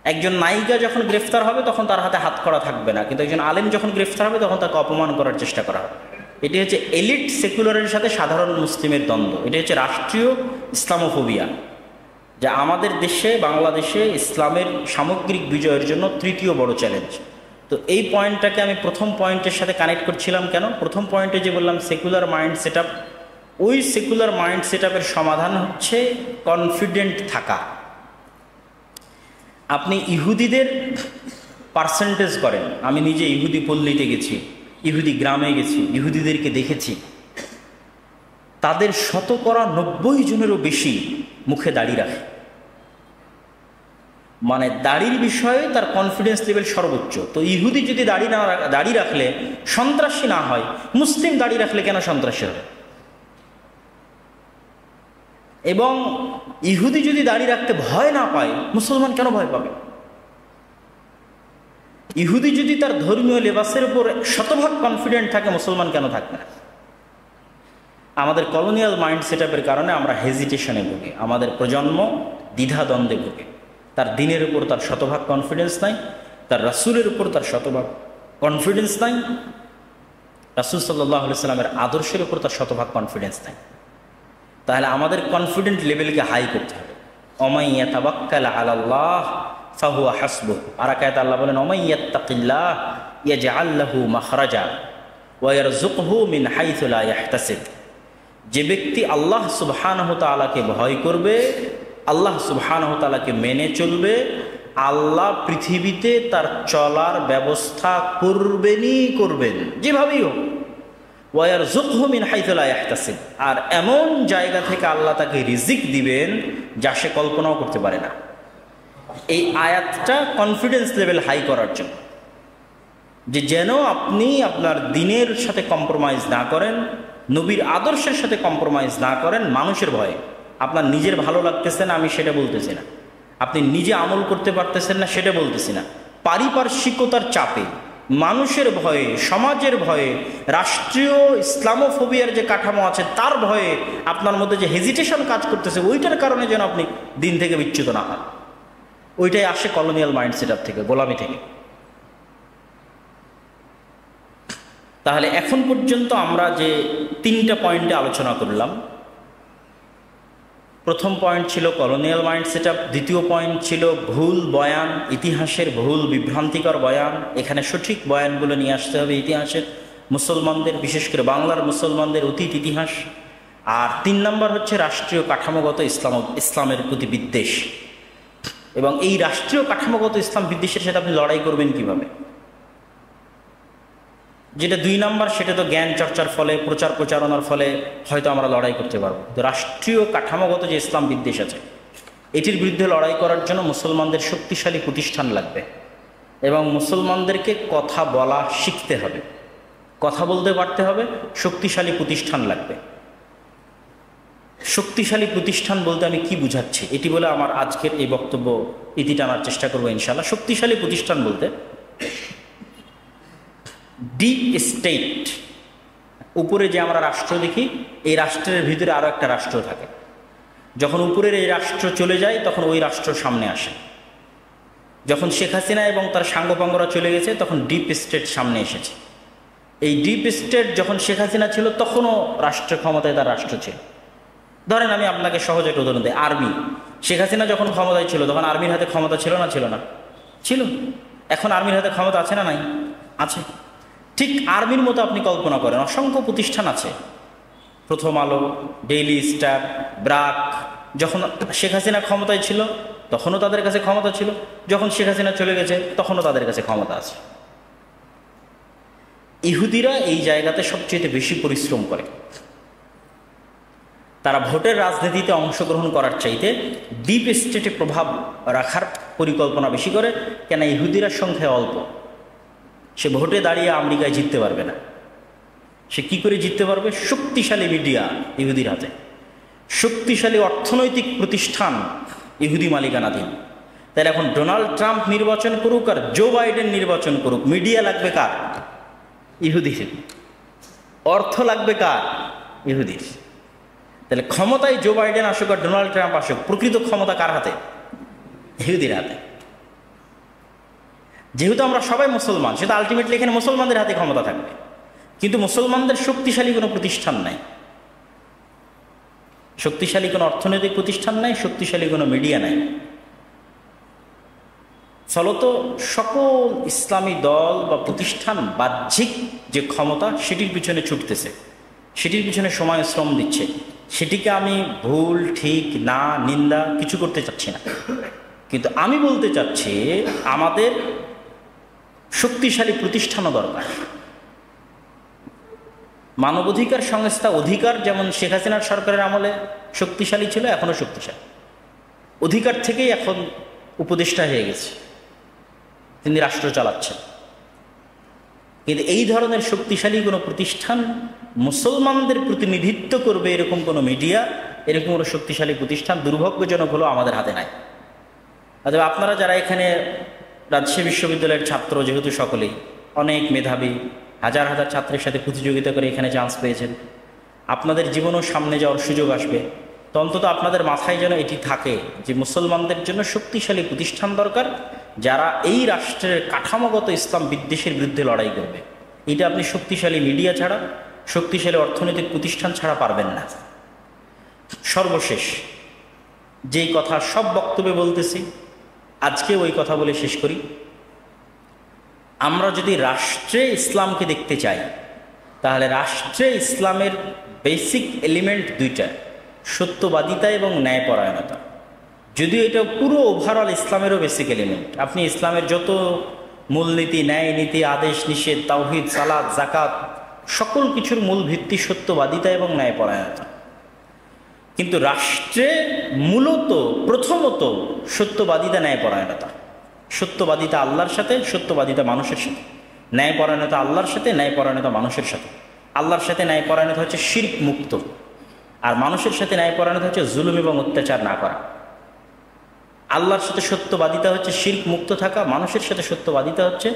একজন নায়িকা যখন গ্রেফতার হবে তখন তার হাতে হাত করা থাকবে না, কিন্তু একজন আলেম যখন গ্রেফতার হবে তখন তাকে অপমান করার চেষ্টা করা হবে। এটি হচ্ছে এলিট সেকুলারের সাথে সাধারণ মুসলিমের দ্বন্দ্ব। এটি হচ্ছে রাষ্ট্রীয় ইসলামোফোবিয়া, যা আমাদের দেশে, বাংলাদেশে ইসলামের সামগ্রিক বিজয়ের জন্য তৃতীয় বড় চ্যালেঞ্জ। তো এই পয়েন্টটাকে আমি প্রথম পয়েন্টের সাথে কানেক্ট করছিলাম। কেন? প্রথম পয়েন্টে যে বললাম সেকুলার মাইন্ড সেট আপ, ওই সেকুলার মাইন্ড সেট আপের সমাধান হচ্ছে কনফিডেন্ট থাকা। আপনি ইহুদিদের পার্সেন্টেজ করেন। আমি নিজে ইহুদি পল্লীতে গেছি, ইহুদি গ্রামে গেছি, ইহুদিদেরকে দেখেছি। তাদের 90% জনেরও বেশি মুখে দাড়ি রাখে, মানে দাড়ির বিষয়ে তার কনফিডেন্স লেভেল সর্বোচ্চ। তো ইহুদি যদি দাড়ি রাখলে সন্ত্রাসী না হয়, মুসলিম দাড়ি রাখলে কেন সন্ত্রাসী হবে? এবং ইহুদি যদি দাড়ি রাখতে ভয় না পায়, মুসলমান কেন ভয় পাবে? ইহুদি যদি তার ধর্মীয় লেবাসের উপর 100% কনফিডেন্ট থাকে, মুসলমান কেন থাকবে না? আমাদের কলোনিয়াল মাইন্ড সেট আপের কারণে আমরা হেজিটেশনে ভুগি, আমাদের প্রজন্ম দ্বিধাদ্বন্দ্বে ভুগে। তার দিনের উপর তার 100% কনফিডেন্স নাই, তার রাসূলের উপর তার 100% কনফিডেন্স নাই, রাসূল সাল্লাল্লাহু আলাইহি সাল্লামের আদর্শের উপর তার 100% কনফিডেন্স নাই। তাহলে আমাদের কনফিডেন্ট লেভেলকে হাই করতে হবে। ওমাই ইয়াতাওয়াক্কাল আলাল্লাহ ফাহুয়া হাসবুহ। আর আয়াতে আল্লাহ বলেন ওমাই ইয়াত্তাকিল্লাহ ইয়াজআল লাহু মাখরাজা ওয়া ইয়ারযুকহু মিন হাইথু লা ইয়াহতাসিব। যে ব্যক্তি আল্লাহ সুবহানাহু ওয়া তাআলাকে ভয় করবে, আল্লাহ সুবহানাহু ওয়া তাআলাকে মেনে চলবে, আল্লাহ পৃথিবীতে তার চলার ব্যবস্থা করবেন যেভাবেই হোক। ওয়ারযুকহু মিন হাইথু লা ইয়াহতাসিব। আর এমন জায়গা থেকে আল্লাহ তাকে রিজিক দিবেন যা সে কল্পনাও করতে পারে না। এই আয়াতটা কনফিডেন্স লেভেল হাই করার জন্য, যে যেন আপনি আপনার দিনের সাথে কম্প্রোমাইজ না করেন, নবীর আদর্শের সাথে কম্প্রোমাইজ না করেন মানুষের ভয়ে। আপনার নিজের ভালো লাগতেছে না আমি সেটা বলতেছি না, আপনি নিজে আমল করতে পারতেছেন না সেটা বলতেছি না, পারিপার্শ্বিকতার চাপে, মানুষের ভয়ে, সমাজের ভয়ে, রাষ্ট্রীয় ইসলামোফোবিয়ার যে কাঠামো আছে তার ভয়ে আপনার মধ্যে যে হেজিটেশন কাজ করতেছে, ওইটার কারণে যেন আপনি দিন থেকে বিচ্যুত না হন। ওইটাই আসে কলোনিয়াল মাইন্ড সেট আপ থেকে, গোলামি থেকে। তাহলে এখন পর্যন্ত আমরা যে 3টা পয়েন্টে আলোচনা করলাম, প্রথম পয়েন্ট ছিল কলোনিয়াল মাইন্ড সেটআপ, দ্বিতীয় পয়েন্ট ছিল ভুল বয়ান, ইতিহাসের ভুল বিভ্রান্তিকর বয়ান, এখানে সঠিক বয়ানগুলো নিয়ে আসতে হবে ইতিহাসের, মুসলমানদের বিশেষ করে বাংলার মুসলমানদের অতীত ইতিহাস। আর 3 নম্বর হচ্ছে রাষ্ট্রীয় কাঠামোগত ইসলামের প্রতি বিদ্বেষ, এবং এই রাষ্ট্রীয় কাঠামোগত ইসলাম বিদ্বেষের সাথে আপনি লড়াই করবেন কিভাবে। যেটা 2 নম্বর, সেটা তো জ্ঞান চর্চার ফলে, প্রচার প্রচারণার ফলে হয়তো আমরা লড়াই করতে পারবো। তো রাষ্ট্রীয় কাঠামোগত যে ইসলাম বিদ্বেষ আছে, এটির বিরুদ্ধে লড়াই করার জন্য মুসলমানদের শক্তিশালী প্রতিষ্ঠান লাগবে, এবং মুসলমানদেরকে কথা বলা শিখতে হবে, কথা বলতে পারতে হবে, শক্তিশালী প্রতিষ্ঠান লাগবে। শক্তিশালী প্রতিষ্ঠান বলতে আমি কি বুঝাচ্ছি, এটি বলে আমার আজকের এই বক্তব্য ইতি টানার চেষ্টা করবো ইনশাআল্লাহ। শক্তিশালী প্রতিষ্ঠান বলতে ডিপ স্টেট, উপরে যে আমরা রাষ্ট্র দেখি, এই রাষ্ট্রের ভিতরে আরও একটা রাষ্ট্র থাকে। যখন উপরের এই রাষ্ট্র চলে যায় তখন ওই রাষ্ট্র সামনে আসে। যখন শেখ হাসিনা এবং তার সাঙ্গপাঙ্গরা চলে গেছে তখন ডিপ স্টেট সামনে এসেছে। এই ডিপ স্টেট যখন শেখ হাসিনা ছিল তখনও রাষ্ট্র ক্ষমতায় তার রাষ্ট্র ছিল। ধরেন আমি আপনাকে সহজ একটা উদাহরণ দিই, আর্মি। শেখ হাসিনা যখন ক্ষমতায় ছিল তখন আর্মির হাতে ক্ষমতা ছিল না? ছিল না? ছিল। এখন আর্মির হাতে ক্ষমতা আছে না নাই? আছে। ঠিক আর্মির মতো আপনি কল্পনা করেন, অসংখ্য প্রতিষ্ঠান আছে, প্রথম আলো, ডেইলি স্টার, ব্রাক। যখন শেখ হাসিনা ক্ষমতায় ছিল তখনও তাদের কাছে ক্ষমতা ছিল, যখন শেখ হাসিনা চলে গেছে তখনও তাদের কাছে ক্ষমতা আছে। ইহুদিরা এই জায়গাতে সবচেয়ে বেশি পরিশ্রম করে। তারা ভোটের রাজনীতিতে অংশগ্রহণ করার চাইতে ডিপ স্টেটে প্রভাব রাখার পরিকল্পনা বেশি করে। কেন? ইহুদিরা সংখ্যায় অল্প, সে ভোটে দাঁড়িয়ে আমেরিকায় জিততে পারবে না। সে কি করে জিততে পারবে? শক্তিশালী মিডিয়া ইহুদির হাতে, শক্তিশালী অর্থনৈতিক প্রতিষ্ঠান ইহুদি মালিকানাধীন। তাহলে এখন ডোনাল্ড ট্রাম্প নির্বাচন করুক আর জো বাইডেন নির্বাচন করুক, মিডিয়া লাগবে কার? ইহুদির। অর্থ লাগবে কার? ইহুদির। তাহলে ক্ষমতায় জো বাইডেন আসুক আর ডোনাল্ড ট্রাম্প আসুক, প্রকৃত ক্ষমতা কার হাতে? ইহুদির হাতে। যেহেতু আমরা সবাই মুসলমান, সেটা আলটিমেটলি এখানে মুসলমানদের হাতে ক্ষমতা থাকবে, কিন্তু মুসলমানদের শক্তিশালী কোনো প্রতিষ্ঠান নাই, শক্তিশালী কোনো অর্থনৈতিক প্রতিষ্ঠান নাই, শক্তিশালী কোনো মিডিয়া নাই। ফলত সকল ইসলামী দল বা প্রতিষ্ঠান বাহ্যিক যে ক্ষমতা সেটির পিছনে ছুটতেছে, সেটির পিছনে সময় শ্রম দিচ্ছে। সেটিকে আমি ভুল, ঠিক, না, নিন্দা কিছু করতে চাচ্ছি না, কিন্তু আমি বলতে চাচ্ছি আমাদের শক্তিশালী প্রতিষ্ঠানও দরকার। মানবাধিকার সংস্থা অধিকার যেমন শেখ হাসিনার সরকারের আমলে শক্তিশালী ছিল, এখনও শক্তিশালী। অধিকার থেকেই এখন উপদেষ্টা হয়ে গেছে, তিনি রাষ্ট্র চালাচ্ছেন। কিন্তু এই ধরনের শক্তিশালী কোনো প্রতিষ্ঠান, মুসলমানদের প্রতিনিধিত্ব করবে এরকম কোনো মিডিয়া, এরকম কোনো শক্তিশালী প্রতিষ্ঠান দুর্ভাগ্যজনক হলো আমাদের হাতে নাই। অথবা আপনারা যারা এখানে রাজশাহী বিশ্ববিদ্যালয়ের ছাত্র, যেহেতু সকলেই অনেক মেধাবী, হাজার হাজার ছাত্রের সাথে প্রতিযোগিতা করে এখানে চান্স পেয়েছেন, আপনাদের জীবনও সামনে যাওয়ার সুযোগ আসবে। তো অন্তত আপনাদের মাথায় যেন এটি থাকে যে মুসলমানদের জন্য শক্তিশালী প্রতিষ্ঠান দরকার, যারা এই রাষ্ট্রের কাঠামোগত ইসলাম বিদ্বেষের বিরুদ্ধে লড়াই করবে। এটা আপনি শক্তিশালী মিডিয়া ছাড়া, শক্তিশালী অর্থনৈতিক প্রতিষ্ঠান ছাড়া পারবেন না। সর্বশেষ যেই কথা সব বক্তব্যে বলতেছি, আজকে ওই কথা বলে শেষ করি। আমরা যদি রাষ্ট্রে ইসলামকে দেখতে চাই, তাহলে রাষ্ট্রে ইসলামের বেসিক এলিমেন্ট 2টা, সত্যবাদিতা এবং ন্যায়পরায়ণতা। যদিও এটা পুরো ওভারঅল ইসলামেরও বেসিক এলিমেন্ট। আপনি ইসলামের যত মূলনীতি, ন্যায় নীতি, আদেশ নিষেধ, তাওহীদ, সালাত, যাকাত, সকল কিছুর মূল ভিত্তি সত্যবাদিতা এবং ন্যায়পরায়ণতা। কিন্তু রাষ্ট্রে মূলত প্রথমত সত্যবাদিতা, ন্যায়পরায়ণতা। সত্যবাদিতা আল্লাহর সাথে, সত্যবাদিতা মানুষের সাথে। ন্যায়পরায়ণতা আল্লাহর সাথে, ন্যায়পরায়ণতা মানুষের সাথে। আল্লাহর সাথে ন্যায়পরায়ণতা হচ্ছে শিরক মুক্ত, আর মানুষের সাথে ন্যায়পরায়ণতা হচ্ছে জুলুম এবং অত্যাচার না করা। আল্লাহর সাথে সত্যবাদিতা হচ্ছে শিরক মুক্ত থাকা, মানুষের সাথে সত্যবাদিতা হচ্ছে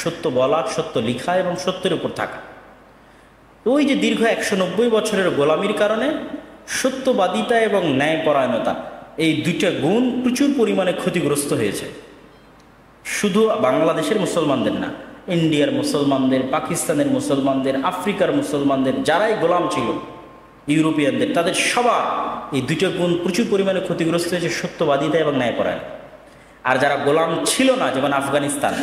সত্য বলা, সত্য লিখা এবং সত্যের উপর থাকা। ওই যে দীর্ঘ 190 বছরের গোলামির কারণে সত্যবাদিতা এবং ন্যায়পরায়ণতা, এই 2টা গুণ প্রচুর পরিমাণে ক্ষতিগ্রস্ত হয়েছে। শুধু বাংলাদেশের মুসলমানদের না, ইন্ডিয়ার মুসলমানদের, পাকিস্তানের মুসলমানদের, আফ্রিকার মুসলমানদের, যারাই গোলাম ছিল ইউরোপিয়ানদের, তাদের সবার এই দুটো গুণ প্রচুর পরিমাণে ক্ষতিগ্রস্ত হয়েছে, সত্যবাদিতা এবং ন্যায়পরায়ণ। আর যারা গোলাম ছিল না, যেমন আফগানিস্তান,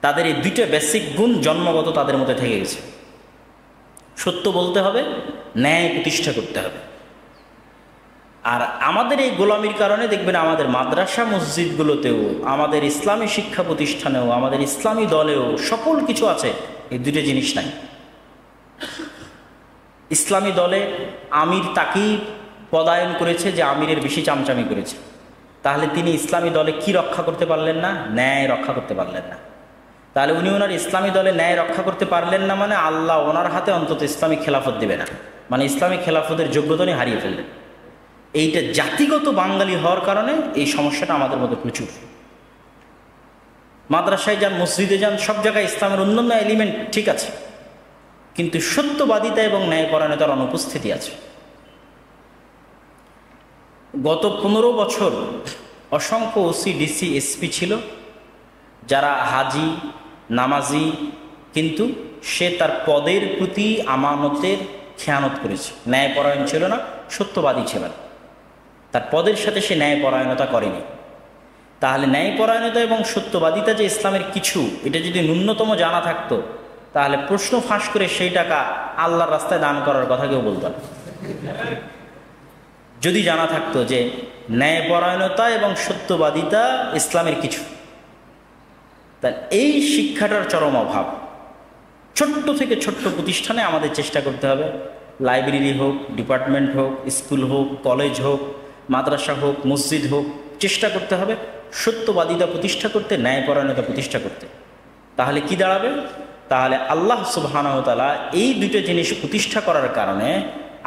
তাদের এই দুটো বেসিক গুণ জন্মগত তাদের মধ্যে থেকে গেছে। সত্য বলতে হবে, ন্যায় প্রতিষ্ঠা করতে হবে। আর আমাদের এই গোলামির কারণে দেখবেন আমাদের মাদ্রাসা মসজিদগুলোতেও, আমাদের ইসলামী শিক্ষা প্রতিষ্ঠানেও, আমাদের ইসলামী দলেও সকল কিছু আছে, এই দুটো জিনিস নাই। ইসলামী দলে আমির তাকেই পদায়ন করেছে যে আমিরের বেশি চামচামি করেছে, তাহলে তিনি ইসলামী দলে কি রক্ষা করতে পারলেন না? ন্যায় রক্ষা করতে পারলেন না। তাহলে উনি ওনার ইসলামী দলে ন্যায় রক্ষা করতে পারলেন না, মানে আল্লাহ ওনার হাতে অন্তত ইসলামী খেলাফত দেবে না, মানে ইসলামী খেলাফতের যোগ্যতা নিয়ে হারিয়ে ফেললেন। এইটা জাতিগত বাঙালি হওয়ার কারণে এই সমস্যাটা আমাদের মধ্যে প্রচুর। মাদ্রাসায় যান, মসজিদে যান, সব জায়গায় ইসলামের অন্যান্য এলিমেন্ট ঠিক আছে, কিন্তু সত্যবাদিতা এবং ন্যায়পরায়ণতার অনুপস্থিতি আছে। গত 15 বছর অসংখ্য ওসি, ডিসি, এসপি ছিল যারা হাজি, নামাজি, কিন্তু সে তার পদের প্রতি আমানতের খেয়ানত করেছে, ন্যায়পরায়ণ ছিল না, সত্যবাদী ছিল না, তার পদের সাথে সে ন্যায়পরায়ণতা করেনি। তাহলে ন্যায়পরায়ণতা এবং সত্যবাদিতা যে ইসলামের কিছু, এটা যদি ন্যূনতম জানা থাকতো, তাহলে প্রশ্ন ফাঁস করে সেই টাকা আল্লাহর রাস্তায় দান করার কথা কেউ বলতো না। যদি জানা থাকতো যে ন্যায়পরায়ণতা এবং সত্যবাদিতা ইসলামের কিছু, তাহলে এই শিক্ষাটার চরম অভাব। ছোট্ট থেকে ছোট্ট প্রতিষ্ঠানে আমাদের চেষ্টা করতে হবে, লাইব্রেরি হোক, ডিপার্টমেন্ট হোক, স্কুল হোক, কলেজ হোক, মাদ্রাসা হোক, মসজিদ হোক, চেষ্টা করতে হবে সত্যবাদিতা প্রতিষ্ঠা করতে, ন্যায়পরায়ণতা প্রতিষ্ঠা করতে। তাহলে কি দাঁড়াবে? তাহলে আল্লাহ সুবহানাহু ওয়া তাআলা এই দুটো জিনিস প্রতিষ্ঠা করার কারণে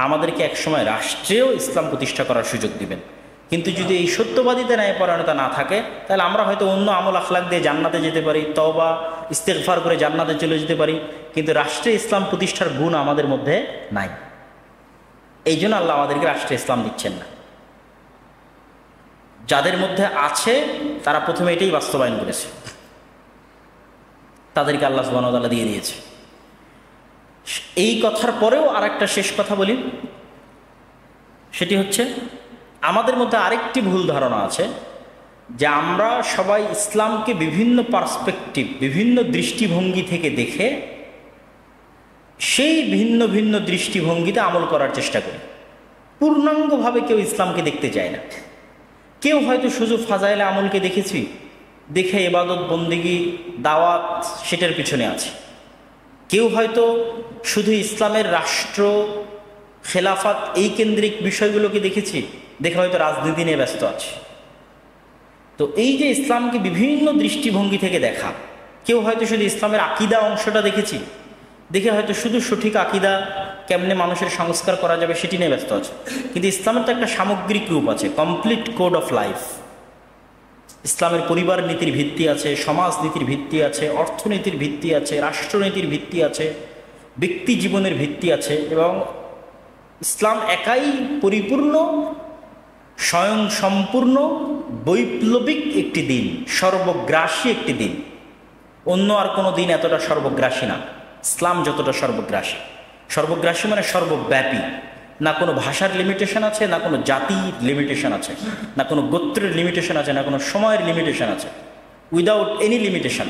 আমাদেরকে একসময় রাষ্ট্রেও ইসলাম প্রতিষ্ঠা করার সুযোগ দিবেন। কিন্তু যদি এই সত্যবাদিতা, ন্যায়পরায়ণতা না থাকে, তাহলে আমরা হয়তো অন্য আমল আখলাক দিয়ে জান্নাতে যেতে পারি, তওবা ইস্তেগফার করে জান্নাতে চলে যেতে পারি, কিন্তু রাষ্ট্রে ইসলাম প্রতিষ্ঠার গুণ আমাদের মধ্যে নাই। এই জন্য আল্লাহ আমাদেরকে রাষ্ট্রে ইসলাম দিচ্ছেন না। যাদের মধ্যে আছে তারা প্রথমে এটাই বাস্তবায়ন করেছে, তাদেরকে আল্লাহ সুবহানাহু ওয়া তাআলা দিয়ে দিয়েছে। এই কথার পরেও আরেকটা শেষ কথা বলি, সেটি হচ্ছে আমাদের মধ্যে আরেকটি ভুল ধারণা আছে যে আমরা সবাই ইসলামকে বিভিন্ন পার্সপেক্টিভ, বিভিন্ন দৃষ্টিভঙ্গি থেকে দেখে সেই ভিন্ন ভিন্ন দৃষ্টিভঙ্গিতে আমল করার চেষ্টা করি। পূর্ণাঙ্গভাবে কেউ ইসলামকে দেখতে চায় না। কেউ হয়তো শুধু ফাজাইলে আমলকে দেখেছি, দেখে ইবাদত, বন্দেগী, দাওয়াত সেটার পিছনে আছে। কেউ হয়তো শুধু ইসলামের রাষ্ট্র, খেলাফত এই কেন্দ্রিক বিষয়গুলোকে দেখেছি, দেখে হয়তো রাজনীতি নিয়ে ব্যস্ত আছে। তো এই যে ইসলামকে বিভিন্ন দৃষ্টিভঙ্গি থেকে দেখা, কেউ হয়তো শুধু ইসলামের আকিদা অংশটা দেখেছি, দেখে হয়তো শুধু সঠিক আকিদা কেমনে মানুষের সংস্কার করা যাবে সেটি নিয়ে ব্যস্ত আছে। কিন্তু ইসলামের তো একটা সামগ্রিক রূপ আছে, কমপ্লিট কোড অফ লাইফ। ইসলামের পরিবার নীতির ভিত্তি আছে, সমাজ নীতির ভিত্তি আছে, অর্থনীতির ভিত্তি আছে, রাষ্ট্রনীতির ভিত্তি আছে, ব্যক্তি জীবনের ভিত্তি আছে। এবং ইসলাম একাই পরিপূর্ণ, স্বয়ং সম্পূর্ণ, বৈপ্লবিক একটি দিন, সর্বগ্রাসী একটি দিন। অন্য আর কোনো দিন এতটা সর্বগ্রাসী না, ইসলাম যতটা সর্বগ্রাসী। সর্বগ্রাসী মানে সর্বব্যাপী। না কোনো ভাষার লিমিটেশন আছে, না কোনো জাতির লিমিটেশন আছে, না কোনো গোত্রের লিমিটেশন আছে, না কোনো সময়ের লিমিটেশন আছে। উইদাউট এনি লিমিটেশন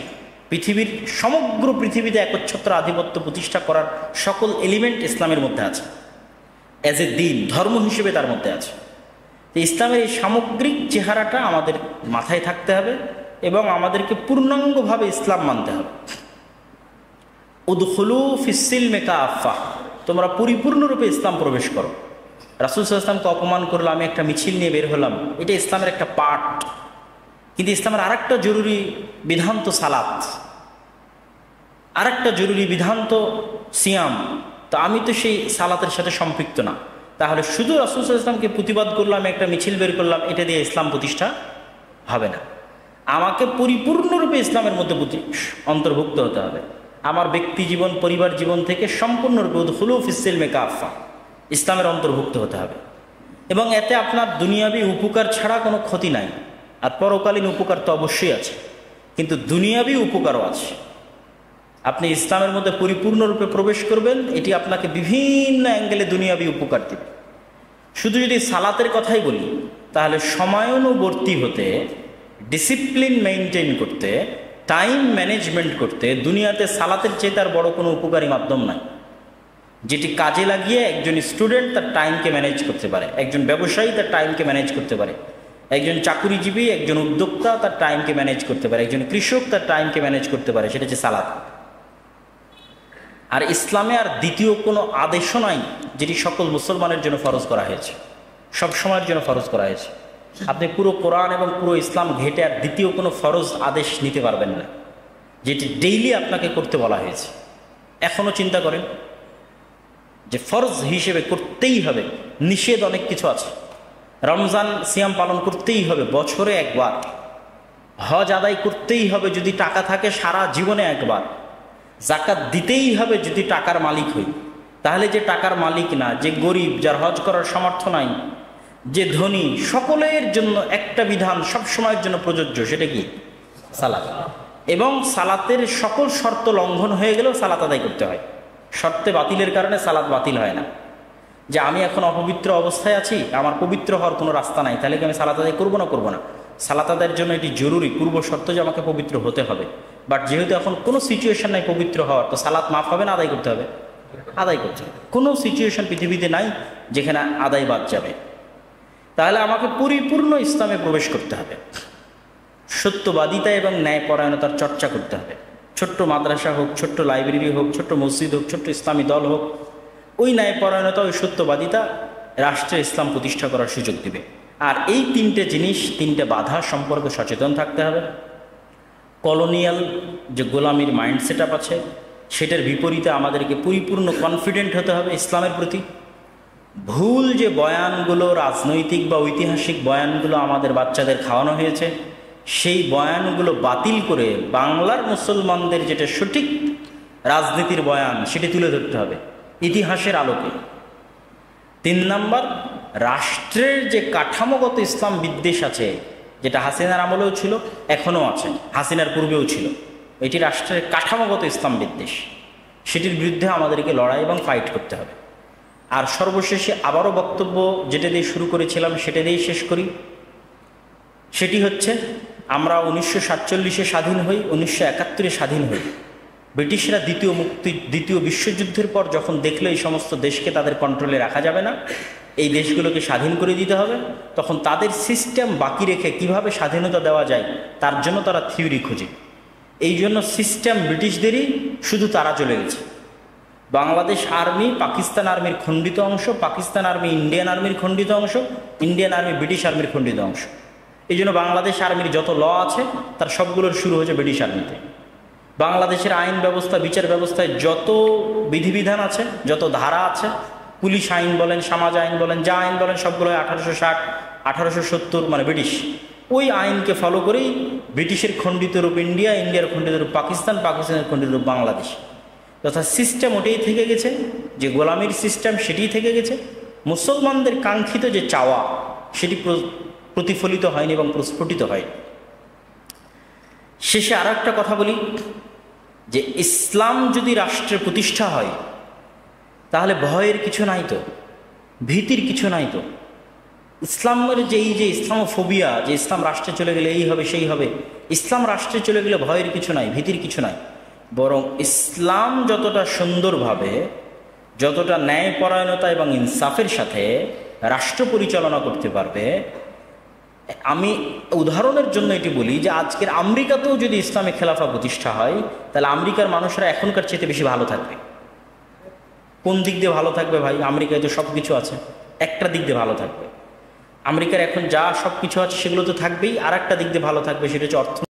পৃথিবীর সমগ্র পৃথিবীতে একচ্ছত্র আধিপত্য প্রতিষ্ঠা করার সকল এলিমেন্ট ইসলামের মধ্যে আছে। অ্যাজ এ দিন, ধর্ম হিসেবে তার মধ্যে আছে। ইসলামের এই সামগ্রিক চেহারাটা আমাদের মাথায় থাকতে হবে এবং আমাদেরকে পূর্ণাঙ্গভাবে ইসলাম মানতে হবে। উদখুলু ফিস-সিলমি কাফা, তোমরা পরিপূর্ণরূপে ইসলাম প্রবেশ করো। রাসূল সাল্লাল্লাহু আলাইহি ওয়াসাল্লামকে অপমান করলো, আমি একটা মিছিল নিয়ে বের হলাম, এটা ইসলামের একটা পার্ট। কিন্তু ইসলামের আরেকটা জরুরি বিধান তো সালাত, আরেকটা জরুরি বিধান তো সিয়াম। তো আমি তো সেই সালাতের সাথে সম্পৃক্ত না। তাহলে শুধু রাসূল সাল্লাল্লাহু আলাইহি ওয়াসাল্লামকে প্রতিবাদ করলাম, একটা মিছিল বের করলাম, এটা দিয়ে ইসলাম প্রতিষ্ঠা হবে না। আমাকে পরিপূর্ণরূপে ইসলামের মধ্যে অন্তর্ভুক্ত হতে হবে। আমার ব্যক্তি জীবন, পরিবার জীবন থেকে সম্পূর্ণরূপে উদখুলু ফিস-সিলমি কাফা, ইসলামের অন্তর্ভুক্ত হতে হবে। এবং এতে আপনার দুনিয়াবী উপকার ছাড়া কোনো ক্ষতি নাই। আর পরকালীন উপকার তো অবশ্যই আছে, কিন্তু দুনিয়াবী উপকারও আছে। আপনি ইসলামের মধ্যে পরিপূর্ণরূপে প্রবেশ করবেন, এটি আপনাকে বিভিন্ন অ্যাঙ্গেলে দুনিয়াবি উপকার দেবে। শুধু যদি সালাতের কথাই বলি, তাহলে সময়ানুবর্তী হতে, ডিসিপ্লিন মেনটেন করতে, টাইম ম্যানেজমেন্ট করতে দুনিয়াতে সালাতের চেয়ে তার বড় কোনো উপকারী মাধ্যম নাই, যেটি কাজে লাগিয়ে একজন স্টুডেন্ট তার টাইমকে ম্যানেজ করতে পারে, একজন ব্যবসায়ী তার টাইমকে ম্যানেজ করতে পারে, একজন চাকুরিজীবী, একজন উদ্যোক্তা তার টাইমকে ম্যানেজ করতে পারে, একজন কৃষক তার টাইমকে ম্যানেজ করতে পারে, সেটা হচ্ছে সালাত। আর ইসলামে আর দ্বিতীয় কোনো আদেশও নাই যেটি সকল মুসলমানের জন্য ফরজ করা হয়েছে, সব সময়ের জন্য ফরজ করা হয়েছে। আপনি পুরো কোরআন এবং পুরো ইসলাম ঘেটে আর দ্বিতীয় কোনো ফরজ আদেশ নিতে পারবেন না যেটি ডেইলি আপনাকে করতে বলা হয়েছে। এখনও চিন্তা করেন যে ফরজ হিসেবে করতেই হবে, নিষেধ অনেক কিছু আছে। রমজান সিয়াম পালন করতেই হবে বছরে একবার, হজ আদায় করতেই হবে যদি টাকা থাকে সারা জীবনে একবার, জাকাত দিতেই হবে যদি টাকার মালিক হই। তাহলে যে টাকার মালিক না, যে গরিব, যার হজ করার সামর্থ্য নাই, যে ধনী, সকলের জন্য একটা বিধান সব সময়ের জন্য প্রযোজ্য, সেটা কি? সালাত। এবং সালাতের সকল শর্ত লঙ্ঘন হয়ে গেলেও সালাত আদায় করতে হয়। শর্তে বাতিলের কারণে সালাত বাতিল হয় না। যে আমি এখন অপবিত্র অবস্থায় আছি, আমার পবিত্র হওয়ার কোনো রাস্তা নাই, তাহলে কি আমি সালাত আদায় করবো না? সালাত আদায়ের জন্য এটি জরুরি, পূর্ব শর্ত যে আমাকে পবিত্র হতে হবে। বাট যেহেতু এখন কোনো সিচুয়েশন নাই পবিত্র হওয়ার, তো সালাত মাফ হবে না, আদায় করতে হবে? আদায় করতে হবে। কোনো সিচুয়েশন পৃথিবীতে নাই যেখানে আদায় বাদ যাবে। তাহলে আমাকে পরিপূর্ণ ইসলামে প্রবেশ করতে হবে, সত্যবাদিতা এবং ন্যায়পরায়ণতার চর্চা করতে হবে। ছোট্ট মাদ্রাসা হোক, ছোট্ট লাইব্রেরি হোক, ছোট্ট মসজিদ হোক, ছোট্ট ইসলামী দল হোক, ওই ন্যায়পরায়ণতা, ওই সত্যবাদিতা রাষ্ট্রে ইসলাম প্রতিষ্ঠা করার সুযোগ দিবে। আর এই তিনটে জিনিস, তিনটে বাধা সম্পর্কে সচেতন থাকতে হবে। কলোনিয়াল যে গোলামির মাইন্ড সেট আপ আছে, সেটার বিপরীতে আমাদেরকে পরিপূর্ণ কনফিডেন্ট হতে হবে ইসলামের প্রতি। ভুল যে বয়ানগুলো, রাজনৈতিক বা ঐতিহাসিক বয়ানগুলো আমাদের বাচ্চাদের খাওয়ানো হয়েছে, সেই বয়ানগুলো বাতিল করে বাংলার মুসলমানদের যেটা সঠিক রাজনীতির বয়ান, সেটি তুলে ধরতে হবে ইতিহাসের আলোকে। 3 নাম্বার, রাষ্ট্রের যে কাঠামোগত ইসলাম বিদ্বেষ আছে, যেটা হাসিনার আমলেও ছিল, এখনও আছে, হাসিনার পূর্বেও ছিল, এটি রাষ্ট্রের কাঠামোগত ইসলাম বিদ্বেষ, সেটির বিরুদ্ধে আমাদেরকে লড়াই এবং ফাইট করতে হবে। আর সর্বশেষে আবারও বক্তব্য যেটা দিয়ে শুরু করেছিলাম সেটা দিয়েই শেষ করি। সেটি হচ্ছে, আমরা 1947-এ স্বাধীন হই, 1971-এ স্বাধীন হই। ব্রিটিশরা দ্বিতীয় বিশ্বযুদ্ধের পর যখন দেখলো এই সমস্ত দেশকে তাদের কন্ট্রোলে রাখা যাবে না, এই দেশগুলোকে স্বাধীন করে দিতে হবে, তখন তাদের সিস্টেম বাকি রেখে কিভাবে স্বাধীনতা দেওয়া যায় তার জন্য তারা থিওরি খোঁজে। এই জন্য সিস্টেম ব্রিটিশদেরই, শুধু তারা চলে গেছে। বাংলাদেশ আর্মি পাকিস্তান আর্মির খণ্ডিত অংশ, পাকিস্তান আর্মি ইন্ডিয়ান আর্মির খণ্ডিত অংশ, ইন্ডিয়ান আর্মি ব্রিটিশ আর্মির খণ্ডিত অংশ। এই জন্য বাংলাদেশ আর্মির যত ল আছে তার সবগুলোর শুরু হয়েছে ব্রিটিশ আর্মিতে। বাংলাদেশের আইন ব্যবস্থা, বিচার ব্যবস্থায় যত বিধিবিধান আছে, যত ধারা আছে, পুলিশ আইন বলেন, সমাজ আইন বলেন, যা আইন বলেন, সবগুলো 1860, 1870 মানে ব্রিটিশ। ওই আইনকে ফলো করেই ব্রিটিশের খণ্ডিত রূপ ইন্ডিয়া, ইন্ডিয়ার খণ্ডিত রূপ পাকিস্তান, পাকিস্তানের খণ্ডিত রূপ বাংলাদেশ। তথা সিস্টেম ওটাই থেকে গেছে, যে গোলামির সিস্টেম সেটিই থেকে গেছে। মুসলমানদের কাঙ্ক্ষিত যে চাওয়া, সেটি প্রতিফলিত হয়নি এবং প্রস্ফুটিত হয়নি। শেষে আরো একটা কথা বলি, যে ইসলাম যদি রাষ্ট্রে প্রতিষ্ঠা হয়, তাহলে ভয়ের কিছু নাই তো, ভীতির কিছু নাই তো। ইসলামের যে ইসলামোফোবিয়া, যে ইসলাম রাষ্ট্রে চলে গেলে এই হবে সেই হবে, ইসলাম রাষ্ট্রে চলে গেলে ভয়ের কিছু নাই, ভীতির কিছু নাই। বরং ইসলাম যতটা সুন্দরভাবে, যতটা ন্যায়পরায়ণতা এবং ইনসাফের সাথে রাষ্ট্র পরিচালনা করতে পারবে, আমি উদাহরণের জন্য এটি বলি যে আজকের আমেরিকাতেও যদি ইসলামী খেলাফা প্রতিষ্ঠা হয়, তাহলে আমেরিকার মানুষরা এখনকার চেয়ে বেশি ভালো থাকবে। কোন দিক দিয়ে ভালো থাকবে ভাই? আমেরিকায় তো সব কিছু আছে, একটা দিক দিয়ে ভালো থাকবে। আমেরিকার এখন যা সব কিছু আছে সেগুলো তো থাকবেই, আর একটা দিক দিয়ে ভালো থাকবে, সেটা হচ্ছে অর্থ।